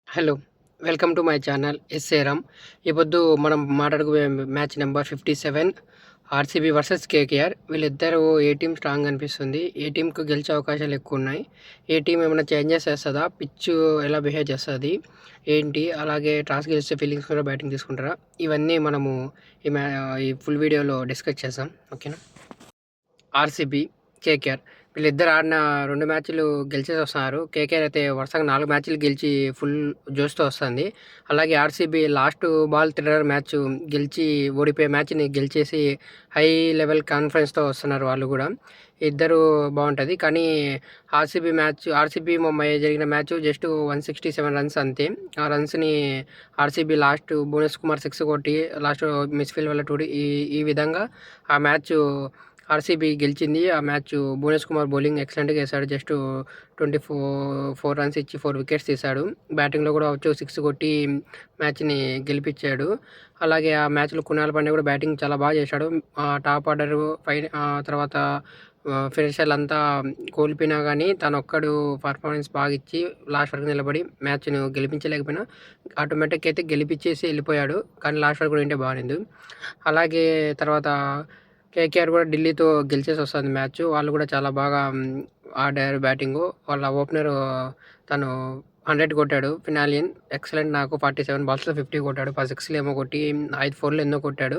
Hello! Welcome to my channel S A Ram. ఈ పొద్దు మనం మాట్లాడుకునే match number 57 RCB versus KKR. వీళ్ళిద్దరూ ఏ టీమ్ స్ట్రాంగ్ అనిపిస్తుంది? ఏ టీమ్‌కి గెలిచే అవకాశాలు ఎక్కువున్నాయి? ఏ టీమ్ ఏమైనా చేంజెస్ చేస్తదా? పిచ్ ఎలా బిహేవ్ చేస్తది? ఏంటి? అలాగే టాస్ గెలిస్తే ఫీలింగ్స్ కూడా బ్యాటింగ్ తీసుకుంటారా? ఇవన్నీ మనము ఈ ఫుల్ వీడియోలో డిస్కస్ చేద్దాం. ఓకేనా? ఆర్‌సీబీ, కేకేఆర్ వీళ్ళిద్దరు ఆడిన 2 మ్యాచ్‌లు గెలిచేసి వస్తున్నారు. కేకేఆర్ అయితే వరుసగా 4 మ్యాచ్‌లు గెలిచి ఫుల్ జోష్‌తో వస్తుంది. అలాగే RCB last ball thriller match గెలిచి ఓడిపోయే మ్యాచ్‌ని గెలిచేసి హై లెవెల్ కాన్ఫిడెన్స్‌తో వస్తున్నారు వాళ్ళు కూడా. ఇద్దరు బాగుంటది. కానీ ఆర్‌సీబీ ముంబై జరిగిన మ్యాచ్ జస్ట్ 167 రన్స్ అంతే. ఆ రన్స్‌ని ఆర్‌సీబీ లాస్ట్ భువనేశ్వర్ కుమార్ 6 కొట్టి లాస్ట్ మిస్‌ఫీల్డ్ వల్ల ఈ విధంగా ఆ మ్యాచ్ ఆర్‌సీబీ గెలిచింది. ఆ మ్యాచ్ భువనేశ్వర్ కుమార్ బౌలింగ్ ఎక్సలెంట్‌గా ఏసాడు. జస్ట్ 4 రన్స్ ఇచ్చి 4 వికెట్స్ తీశాడు. బ్యాటింగ్‌లో కూడా వచ్చి 6 కొట్టి మ్యాచ్‌ని గెలిపించాడు. అలాగే ఆ మ్యాచ్‌లో కునాల్ పాండ్యా కూడా బ్యాటింగ్ చాలా బాగా చేశాడు. టాప్ ఆర్డర్ తర్వాత ఫినిషర్లంతా కోల్పోయినా కానీ తనొక్కడు పర్ఫార్మెన్స్ బాగా ఇచ్చి లాస్ట్ వరకు నిలబడి మ్యాచ్‌ను గెలిపించలేకపోయినా ఆటోమేటిక్‌గా అయితే గెలిపించేసి వెళ్ళిపోయాడు. కానీ లాస్ట్ వరకు కూడా ఉంటే బాగుండింది. అలాగే తర్వాత కేకేఆర్ కూడా ఢిల్లీతో గెలిచేసి వస్తుంది మ్యాచ్. వాళ్ళు కూడా చాలా బాగా ఆడారు బ్యాటింగు. వాళ్ళ ఓపెనర్ తను 100 కొట్టాడు. ఫినాలియన్ ఎక్సలెంట్. నాకు 47 బాల్స్‌లో 50 కొట్టాడు. 10 సిక్స్‌లు ఏమో కొట్టి 5 ఫోర్‌లు ఎన్నో కొట్టాడు.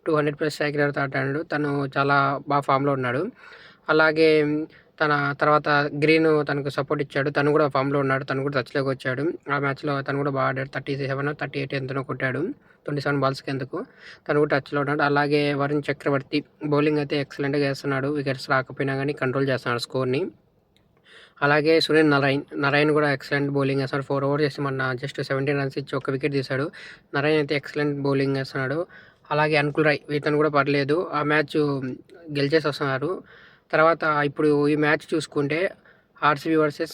200+ స్ట్రైక్ రేట్‌తో ఆడాడు. తను చాలా బాగా ఫామ్‌లో ఉన్నాడు. అలాగే తన తర్వాత గ్రీన్ తనకు సపోర్ట్ ఇచ్చాడు. తను కూడా ఫామ్‌లో ఉన్నాడు. తను కూడా టచ్‌లోకి వచ్చాడు. ఆ మ్యాచ్‌లో తను కూడా బాగా ఆడాడు. 37, 38 ఎంతనో కొట్టాడు. 27 బాల్స్‌కి ఎందుకు. తను కూడా టచ్‌లో ఉన్నాడు. అలాగే వరుణ్ చక్రవర్తి బౌలింగ్ అయితే ఎక్సలెంట్‌గా ఏస్తున్నాడు. వికెట్స్ రాకపోయినా గానీ కంట్రోల్ చేస్తున్నాడు స్కోర్‌ని. అలాగే సునీల్ నరైన్ కూడా ఎక్సలెంట్ బౌలింగ్ ఏస్తాడు. 4 ఓవర్స్ చేసి మొన్న జస్ట్ 17 రన్స్ ఇచ్చి ఒక్క వికెట్ తీశాడు. నరైన్ అయితే ఎక్సలెంట్ బౌలింగ్ ఏస్తున్నాడు. అలాగే అంకుల్ రాయ్ ఇతను కూడా పర్లేదు. ఆ మ్యాచ్ గెలిచేసి వస్తున్నారు. తర్వాత ఇప్పుడు ఈ మ్యాచ్ చూసుకుంటే ఆర్‌సీబీ వర్సెస్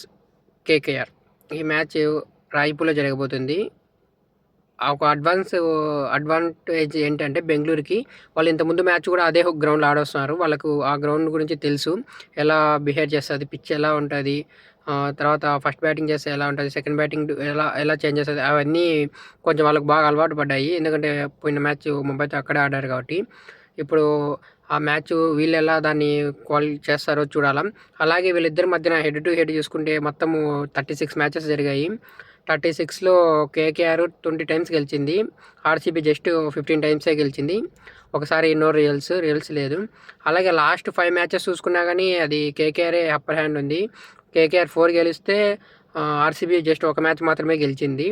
కేకేఆర్. ఈ మ్యాచ్ రాయ్‌పూర్‌లో జరగబోతుంది. ఒక అడ్వాంటేజ్ ఏంటంటే బెంగుళూరుకి వాళ్ళు ఇంతకుముందు మ్యాచ్ కూడా అదే గ్రౌండ్‌లో ఆడొస్తున్నారు. వాళ్ళకు ఆ గ్రౌండ్ గురించి తెలుసు. ఎలా బిహేవ్ చేస్తది, పిచ్ ఎలా ఉంటది, తర్వాత ఫస్ట్ బ్యాటింగ్ చేస్తే ఎలా ఉంటది, సెకండ్ బ్యాటింగ్ ఎలా ఎలా చేంజ్ చేస్తది, అవన్నీ కొంచెం వాళ్ళకి బాగా అలవాటు పడ్డాయి. ఎందుకంటే పోయిన మ్యాచ్ ముంబైతో అక్కడే ఆడారు కాబట్టి. ఇప్పుడు ఆ మ్యాచ్ వీళ్ళెలా దాన్ని చేస్తారో చూడాలా. అలాగే వీళ్ళిద్దరి మధ్యన హెడ్ టు హెడ్ చూసుకుంటే మొత్తము 36 మ్యాచెస్ జరిగాయి. 36లో కేకేఆర్ 20 టైమ్స్ గెలిచింది. ఆర్‌సీబీ జస్ట్ 15 టైమ్సే గెలిచింది. ఒకసారి నో రియల్స్ లేదు. అలాగే లాస్ట్ 5 మ్యాచెస్ చూసుకున్నా కానీ అది కేకేఆరే అప్పర్ హ్యాండ్ ఉంది. కేకేఆర్ 4 గెలిస్తే ఆర్‌సీబీ జస్ట్ ఒక మ్యాచ్ మాత్రమే గెలిచింది.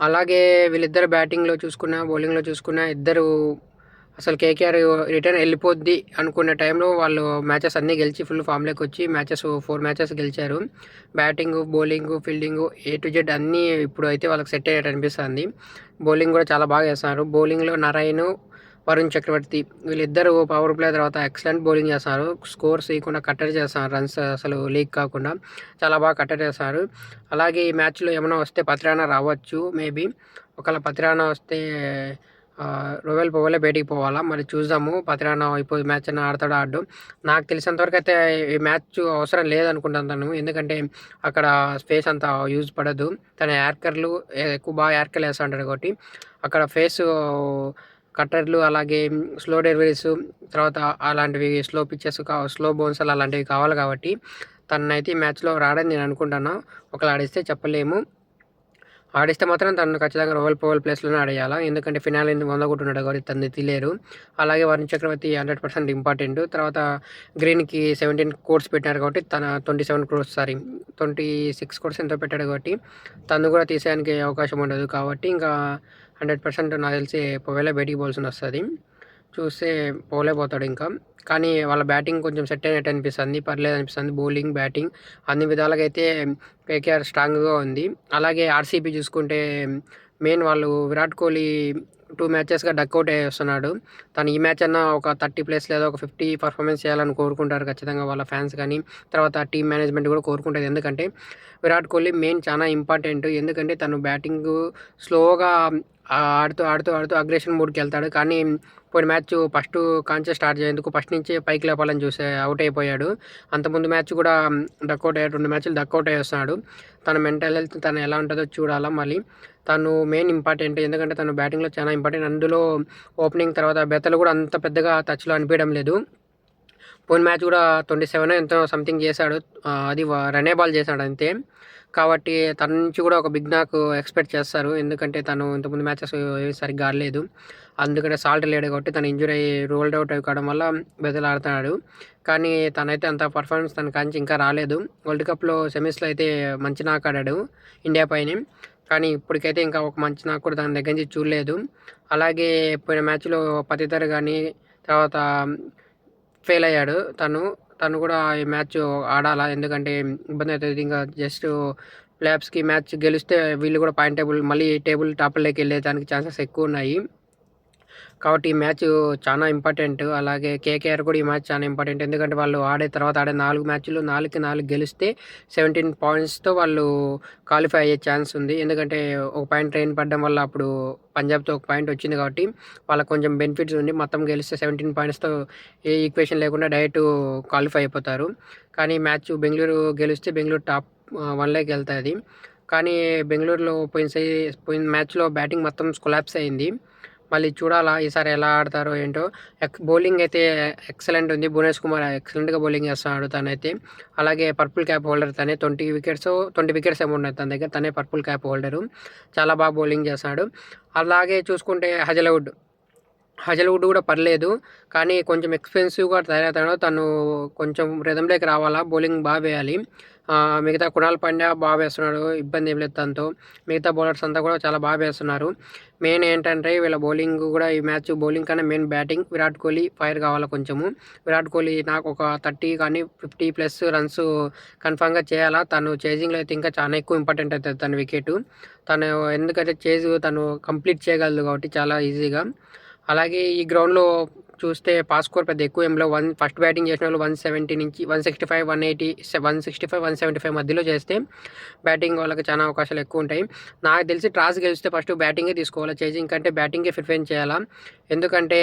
అలాగే వీళ్ళిద్దరు బ్యాటింగ్‌లో చూసుకున్నా, బౌలింగ్‌లో చూసుకున్నా ఇద్దరు అసలు కేకేఆర్ రిటర్న్ వెళ్ళిపోద్ది అనుకున్న టైంలో వాళ్ళు మ్యాచెస్ అన్నీ గెలిచి ఫుల్ ఫామ్‌లోకి వచ్చి 4 మ్యాచెస్ గెలిచారు. Batting, bowling, fielding A to Z అన్నీ ఇప్పుడు అయితే వాళ్ళకి సెట్ అయ్యేట్టు అనిపిస్తుంది. బౌలింగ్ కూడా చాలా బాగా చేస్తున్నారు. బౌలింగ్‌లో నరైన్, వరుణ్ చక్రవర్తి వీళ్ళిద్దరూ పవర్ ప్లే తర్వాత ఎక్సలెంట్ బౌలింగ్ చేస్తున్నారు. స్కోర్స్ ఇవ్వకుండా కట్టడి చేస్తున్నారు. రన్స్ అసలు లీక్ కాకుండా చాలా బాగా కట్టడి చేస్తున్నారు. అలాగే ఈ మ్యాచ్‌లో ఏమైనా వస్తే పతిరానా రావచ్చు మేబీ. ఒకవేళ పతిరానా వస్తే రోవెల్ పోవాలే బయటికి పోవాలా. మరి చూద్దాము. పతిరానా ఇప్పుడు మ్యాచ్ అన్నా ఆడతాడో ఆడడు. నాకు తెలిసినంతవరకు అయితే ఈ మ్యాచ్ అవసరం లేదనుకుంటున్నాను. ఎందుకంటే అక్కడ స్పేస్ అంత యూజ్ పడదు. తన యార్కర్లు ఎక్కువ బాగా యార్కర్లు వేస్తా ఉంటాడు కాబట్టి అక్కడ కట్టర్లు అలాగే స్లో డెలివరీస్ తర్వాత అలాంటివి స్లో పిచెస్ స్లో బౌన్సర్లు అలాంటివి కావాలి కాబట్టి తననైతే ఈ మ్యాచ్‌లో రాడని నేను అనుకుంటున్నా. ఒకవేళ ఆడిస్తే చెప్పలేము. ఆడిస్తే మాత్రం తను ఖచ్చితంగా రోవల్ పోవల్ ప్లేస్‌లోనే ఆడేయాల. ఎందుకంటే ఫినాలేని 100 కొట్టున్నాడు కాబట్టి తనని తీయలేరు. అలాగే వరుణ్ చక్రవర్తి 100% ఇంపార్టెంట్. తర్వాత గ్రీన్‌కి 17 కోర్స్ పెట్టారు కాబట్టి తన 26 కోర్స్ ఎంతో పెట్టాడు కాబట్టి తనను కూడా తీసేయడానికి అవకాశం ఉండదు. కాబట్టి ఇంకా 100% నాకు తెలిసి పోవెలే బయటికి పోవాల్సొస్తది. చూస్తే పోవలే పోతాడు ఇంకా. కానీ వాళ్ళ బ్యాటింగ్ కొంచెం సెట్ అయినట్టు అనిపిస్తుంది. పర్లేదనిపిస్తుంది. బౌలింగ్, బ్యాటింగ్ అన్ని విధాలుగా అయితే కేకేఆర్ స్ట్రాంగ్‌గా ఉంది. అలాగే ఆర్‌సీబీ చూసుకుంటే మెయిన్ వాళ్ళు విరాట్ కోహ్లీ 2 మ్యాచెస్‌గా డకౌట్ అయ్యి వస్తున్నాడు. తను ఈ మ్యాచ్ అన్నా ఒక 30+ లేదా ఒక 50 పర్ఫార్మెన్స్ చేయాలని కోరుకుంటారు ఖచ్చితంగా వాళ్ళ ఫ్యాన్స్ కానీ, తర్వాత టీమ్ మేనేజ్మెంట్ కూడా కోరుకుంటది. ఎందుకంటే విరాట్ కోహ్లీ మెయిన్ చాలా ఇంపార్టెంట్. ఎందుకంటే తను బ్యాటింగు స్లోగా ఆడుతూ అగ్రెషన్ మోడ్‌కెళ్తాడు. కానీ పోయిన మ్యాచ్ ఫస్ట్ కాంచే స్టార్ట్ చేసేందుకు ఫస్ట్ నుంచే పైకి లేపాలని చూసి ఔట్ అయిపోయాడు. అంతకుముందు మ్యాచ్ కూడా డకౌట్ అయ్యాడు. 2 మ్యాచ్‌లు డకౌట్ అయ్యి వస్తున్నాడు. తన మెంటల్ హెల్త్ తను ఎలా ఉంటుందో చూడాలా మళ్ళీ. తను మెయిన్ ఇంపార్టెంట్. ఎందుకంటే తను బ్యాటింగ్‌లో చాలా ఇంపార్టెంట్. అందులో ఓపెనింగ్ తర్వాత బెతలు కూడా అంత పెద్దగా టచ్‌లో అనిపియడం లేదు. పోయిన మ్యాచ్ కూడా 27 ఎంతో సంథింగ్ చేశాడు. అది రన్నే బాల్ చేశాడు అంతే. కాబట్టి తన నుంచి కూడా ఒక బిగ్ నాక్ ఎక్స్‌పెక్ట్ చేస్తారు. ఎందుకంటే తను ఇంతకుముందు మ్యాచెస్ సరిగ్గా ఆడలేదు. అందుకనే సాల్ట్ లేడు కాబట్టి తను ఇంజ్యూర్ అయ్యి రూల్డ్ అవుట్ కావడం వల్ల బెదలు ఆడుతున్నాడు. కానీ తనైతే అంత పర్ఫార్మెన్స్ తన కాంచి ఇంకా రాలేదు. వరల్డ్ కప్‌లో సెమీస్‌లో అయితే మంచి నాక్ ఆడాడు ఇండియా పైనే. కానీ ఇప్పటికైతే ఇంకా ఒక మంచి నాక్ కూడా తన దగ్గర నుంచి చూడలేదు. అలాగే పోయిన మ్యాచ్‌లో పతితర్ గానీ తర్వాత ఫెయిల్ అయ్యాడు తను కూడా ఈ మ్యాచ్ ఆడాలా. ఎందుకంటే ఇబ్బంది అవుతుంది. ఇంకా జస్ట్ ప్లేఆఫ్స్‌కి మ్యాచ్ గెలిస్తే వీళ్ళు కూడా పాయింట్ టేబుల్ టాప్‌లోకి వెళ్ళేదానికి ఛాన్సెస్ ఎక్కువ ఉన్నాయి. కాబట్టి ఈ మ్యాచ్ చాలా ఇంపార్టెంట్. అలాగే కేకేఆర్ కూడా ఈ మ్యాచ్ చాలా ఇంపార్టెంట్. ఎందుకంటే వాళ్ళు ఆడే 4 మ్యాచ్‌లు 4కి 4 గెలిస్తే 17 పాయింట్స్‌తో వాళ్ళు క్వాలిఫై అయ్యే ఛాన్స్ ఉంది. ఎందుకంటే ఒక పాయింట్ రెయిన్ పడడం వల్ల అప్పుడు పంజాబ్‌తో ఒక పాయింట్ వచ్చింది కాబట్టి వాళ్ళకి కొంచెం బెనిఫిట్స్ ఉంది. మొత్తం గెలిస్తే 17 పాయింట్స్‌తో ఏ ఈక్వేషన్ లేకుండా డైరెక్ట్ క్వాలిఫై అయిపోతారు. కానీ మ్యాచ్ బెంగుళూరు గెలిస్తే బెంగుళూరు టాప్ 1లోకి వెళ్తది. కానీ బెంగుళూరులో పోయిన మ్యాచ్‌లో బ్యాటింగ్ మొత్తం కొలాప్స్ అయింది. మళ్ళీ చూడాలా ఈసారి ఎలా ఆడతారో ఏంటో. బౌలింగ్ అయితే ఎక్సలెంట్ ఉంది. భువనేష్ కుమార్ ఎక్సలెంట్‌గా బౌలింగ్ చేస్తున్నాడు తనైతే. అలాగే పర్పుల్ క్యాప్ హోల్డర్ తనే. 20 వికెట్స్ ఏమో ఉన్నాయి తన దగ్గర. తనే పర్పుల్ క్యాప్ హోల్డరు. చాలా బాగా బౌలింగ్ చేస్తున్నాడు. అలాగే చూసుకుంటే హజల్వుడ్ కూడా పర్లేదు. కానీ కొంచెం ఎక్స్‌పెన్సివ్‌గా తయారవుతాడు. తను కొంచెం రిథమ్‌లోకి రావాలా. బౌలింగ్ బాగా వేయాలి. మిగతా కునాల్ పాండ్యా బాగా వేస్తున్నాడు. ఇబ్బంది ఏం లేదు తనతో. మిగతా బౌలర్స్ అంతా కూడా చాలా బాగా వేస్తున్నారు. మెయిన్ ఏంటంటే వీళ్ళ బౌలింగ్ కూడా ఈ మ్యాచ్ బౌలింగ్ కన్నా main batting. Virat Kohli fire కావాలా కొంచెము. విరాట్ కోహ్లీ నాకు ఒక 30 కానీ 50+ రన్స్ కన్ఫామ్‌గా చేయాలా. తను చేజింగ్‌లో అయితే ఇంకా చాలా ఎక్కువ ఇంపార్టెంట్ అవుతుంది తన వికెటు. తను ఎందుకంటే తను కంప్లీట్ చేయగలదు కాబట్టి చాలా ఈజీగా. అలాగే ఈ గ్రౌండ్‌లో చూస్తే పాస్ స్కోర్ పెద్ద ఎక్కువ ఏం లేవు. ఫస్ట్ బ్యాటింగ్ చేసిన వాళ్ళు 170 నుంచి 165, 180, 165, 175 మధ్యలో చేస్తే బ్యాటింగ్ వాళ్ళకి చాలా అవకాశాలు ఎక్కువ ఉంటాయి. నాకు తెలిసి టాస్ గెలిస్తే ఫస్ట్ బ్యాటింగే తీసుకోవాలి. చేజింగ్ కంటే బ్యాటింగే ప్రిఫరెన్స్ చేయాలా. ఎందుకంటే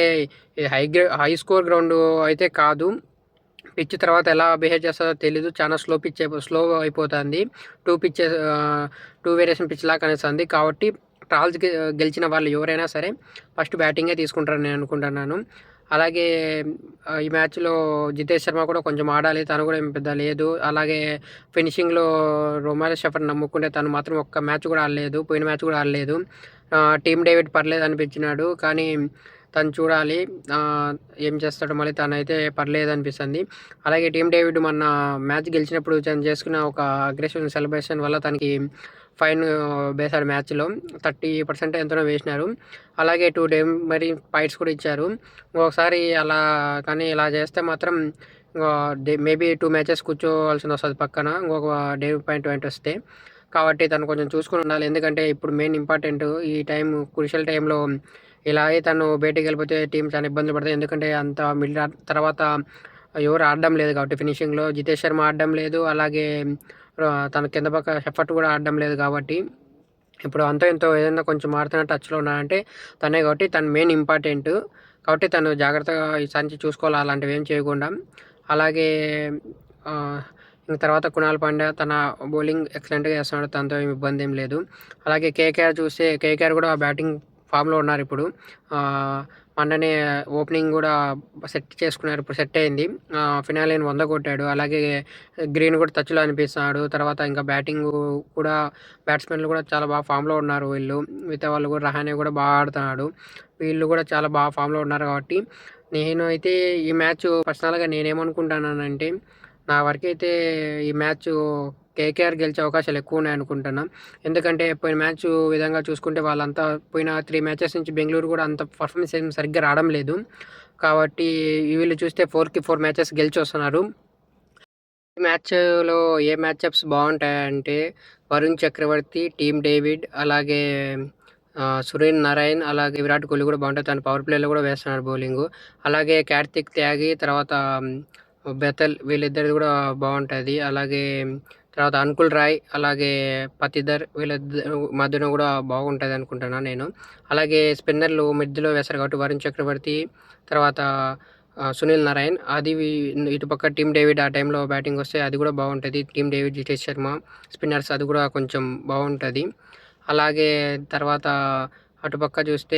హై స్కోర్ గ్రౌండ్ అయితే కాదు. పిచ్ తర్వాత ఎలా బిహేవ్ చేస్తుందో తెలీదు. చాలా స్లో అయిపోతుంది. 2 వేరియేషన్ పిచ్ లాగా కనిపిస్తుంది. కాబట్టి టాస్ గెలిచిన వాళ్ళు ఎవరైనా సరే ఫస్ట్ బ్యాటింగే తీసుకుంటారని నేను అనుకుంటున్నాను. అలాగే ఈ మ్యాచ్‌లో జితేష్ శర్మ కూడా కొంచెం ఆడాలి. తను కూడా ఏం పెద్ద లేదు. అలాగే ఫినిషింగ్‌లో రొమారియో షెఫర్డ్‌ని నమ్ముకుంటే తను మాత్రం ఒక్క మ్యాచ్ కూడా ఆడలేదు. పోయిన మ్యాచ్ కూడా ఆడలేదు. టీమ్ డేవిడ్ పర్లేదు అనిపించినాడు. కానీ తను చూడాలి ఏం చేస్తాడో మళ్ళీ. తనైతే పర్లేదు అనిపిస్తుంది. అలాగే టీమ్ డేవిడ్ మొన్న మ్యాచ్ గెలిచినప్పుడు తను చేసుకున్న ఒక అగ్రెసివ్ సెలబ్రేషన్ వల్ల తనకి ఫైన్ వేశాడు మ్యాచ్‌లో. 30% ఎంతనో వేసినారు. అలాగే 2 మరి పాయింట్స్ కూడా ఇచ్చారు. ఇంకొకసారి ఇలా చేస్తే మాత్రం మేబీ 2 మ్యాచెస్ కూర్చోవాల్సి వస్తుంది పక్కన. ఇంకొక పాయింట్ వస్తే. కాబట్టి తను కొంచెం చూసుకొని ఉండాలి. ఎందుకంటే ఇప్పుడు మెయిన్ ఇంపార్టెంట్ ఈ క్రూషియల్ టైంలో ఇలాగే తను బయటికి వెళ్ళిపోతే టీం చాలా ఇబ్బందులు పడతాయి. ఎందుకంటే అంత మిడిల్ తర్వాత ఎవరు ఆడడం లేదు కాబట్టి ఫినిషింగ్‌లో జితేష్ శర్మ ఆడడం లేదు. అలాగే తన కింద పక్క షెఫర్డ్ కూడా ఆడడం లేదు కాబట్టి ఇప్పుడు అంతో ఇంతో ఏదైనా కొంచెం ఆడుతున్న టచ్‌లో ఉన్నాడంటే తనే కాబట్టి తను మెయిన్ ఇంపార్టెంట్. కాబట్టి తను జాగ్రత్తగా ఈసారి నుంచి చూసుకోవాలి అలాంటివి ఏం చేయకుండా. అలాగే ఇంక తర్వాత కునాల్ పాండ్యా తన బౌలింగ్ ఎక్సలెంట్‌గా చేస్తున్నాడు. తనతో ఏమి ఇబ్బంది ఏం లేదు. అలాగే కేకేఆర్ కూడా బ్యాటింగ్ ఫామ్‌లో ఉన్నారు ఇప్పుడు. మొన్ననే ఓపెనింగ్ కూడా సెట్ చేసుకున్నారు. ఇప్పుడు సెట్ అయింది. ఫినాలేని 100 కొట్టాడు. అలాగే గ్రీన్ కూడా టచ్‌లో అనిపిస్తున్నాడు. తర్వాత ఇంకా బ్యాట్స్‌మెన్‌లు కూడా చాలా బాగా ఫామ్‌లో ఉన్నారు వీళ్ళు. మిగతా వాళ్ళు కూడా రహానే కూడా బాగా ఆడుతున్నాడు. వీళ్ళు కూడా చాలా బాగా ఫామ్‌లో ఉన్నారు కాబట్టి నేను అయితే ఈ మ్యాచ్ పర్సనల్‌గా నేనేమనుకుంటున్నానంటే నా వరకైతే ఈ మ్యాచ్ కేకేఆర్ గెలిచే అవకాశాలు ఎక్కువ ఉన్నాయనుకుంటున్నా. ఎందుకంటే పోయిన మ్యాచ్ విధంగా చూసుకుంటే వాళ్ళంతా పోయిన 3 మ్యాచెస్ నుంచి బెంగుళూరు కూడా అంత పర్ఫార్మెన్స్ ఏం సరిగ్గా రావడం లేదు. కాబట్టి వీళ్ళు చూస్తే 4కి 4 మ్యాచెస్ గెలిచొస్తున్నారు. ఈ మ్యాచ్‌లో ఏ మ్యాచప్స్ బాగుంటాయంటే వరుణ్ చక్రవర్తి, టీమ్ డేవిడ్, అలాగే సురేన్ నారాయణ్, అలాగే విరాట్ కోహ్లీ కూడా బాగుంటాయి. తను పవర్ ప్లేలో కూడా వేస్తున్నాడు బౌలింగు. అలాగే కార్తిక్ త్యాగి, తర్వాత బెతల్ వీళ్ళిద్దరిది కూడా బాగుంటుంది. అలాగే తర్వాత అంకుల్ రాయ్, అలాగే పతిదర్ వీళ్ళిద్దరు మధ్యన కూడా బాగుంటుంది అనుకుంటున్నాను నేను. అలాగే స్పిన్నర్లు మిడ్‌లో వేస్తారు కాబట్టి వరుణ్ చక్రవర్తి, తర్వాత సునీల్ నారాయణ్. అది ఇటుపక్క టీమ్ డేవిడ్ ఆ టైంలో బ్యాటింగ్ వస్తే అది కూడా బాగుంటుంది. Team David, Jitesh Sharma spinners అది కూడా కొంచెం బాగుంటుంది. అలాగే తర్వాత అటుపక్క చూస్తే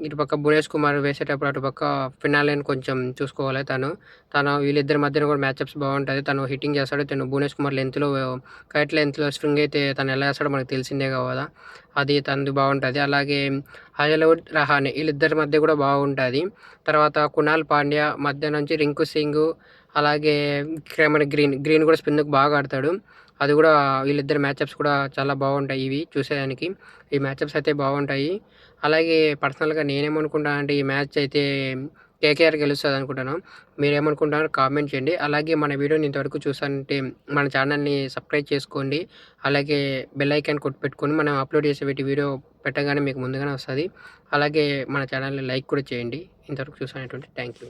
ఇటుపక్క భువనేష్ కుమార్ వేసేటప్పుడు అటుపక్క ఫినాలేని కొంచెం చూసుకోవాలి. తను వీళ్ళిద్దరి మధ్యన కూడా మ్యాచప్స్ బాగుంటుంది. తను హిట్టింగ్ చేస్తాడు. భువనేష్ కుమార్ కైట్ లెంత్‌లో స్వింగ్ అయితే తను ఎలా వేస్తాడో మనకు తెలిసిందే కదా! అది తనది బాగుంటుంది. అలాగే హజల్వుడ్, రహానే వీళ్ళిద్దరి మధ్య కూడా బాగుంటుంది. తర్వాత కునాల్ పాండ్యా మధ్య నుంచి రింకు సింగ్, అలాగే క్రెమన్ గ్రీన్ కూడా స్పిన్‌కి బాగా ఆడతాడు. అది కూడా వీళ్ళిద్దరి మ్యాచప్స్ కూడా చాలా బాగుంటాయి ఇవి చూసేదానికి. ఈ మ్యాచప్స్ అయితే బాగుంటాయి. అలాగే పర్సనల్‌గా నేనేమనుకుంటాను అంటే ఈ మ్యాచ్ అయితే కేకేఆర్ గెలుస్తుంది అనుకుంటాను. మీరేమనుకుంటున్నారో కామెంట్ చేయండి. అలాగే మన వీడియోని ఇంతవరకు చూసారంటే మన ఛానల్‌ని సబ్స్క్రైబ్ చేసుకోండి. అలాగే బెల్ ఐకాన్ కొట్టి పెట్టుకొని మనం అప్లోడ్ చేసే వీడియో పెట్టగానే మీకు ముందుగానే వస్తుంది. అలాగే మన ఛానల్‌ని లైక్ కూడా చేయండి. ఇంతవరకు చూసినటువంటి థ్యాంక్ యూ.